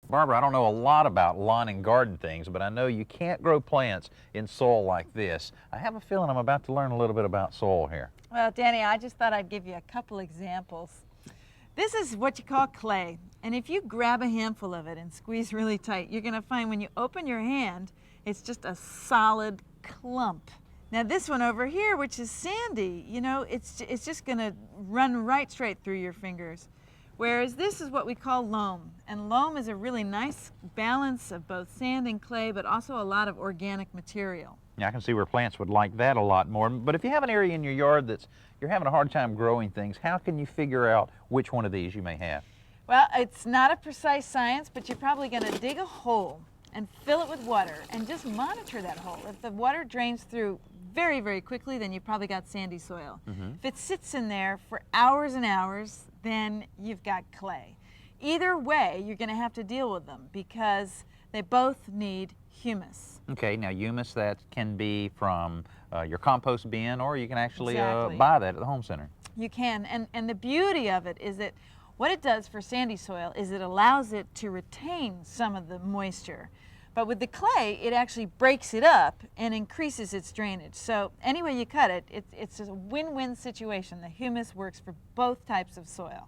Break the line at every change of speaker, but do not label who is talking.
Barbara, I don't know a lot about lawn and garden things, but I know you can't grow plants in soil like this. I have a feeling I'm about to learn a little bit about soil here.
Well, Danny, I just thought I'd give you a couple examples. This is what you call clay, and if you grab a handful of it and squeeze really tight, you're going to find when you open your hand, it's just a solid clump. Now this one over here, which is sandy, you know, it's just going to run right straight through your fingers. Whereas this is what we call loam, and loam is a really nice balance of both sand and clay, but also a lot of organic material.
Yeah, I can see where plants would like that a lot more, but if you have an area in your yard you're having a hard time growing things, how can you figure out which one of these you may have?
Well, it's not a precise science, but you're probably going to dig a hole and fill it with water and just monitor that hole. If the water drains through very, very quickly, then you've probably got sandy soil. If it sits in there for hours and hours, then you've got clay. Either way, you're going to have to deal with them because they both need humus.
Okay, now humus, that can be from your compost bin, or you can actually
Exactly.
buy that at the home center.
You can, and the beauty of it is that what it does for sandy soil is it allows it to retain some of the moisture. But with the clay, it actually breaks it up and increases its drainage. So any way you cut it, it's a win-win situation. The humus works for both types of soil.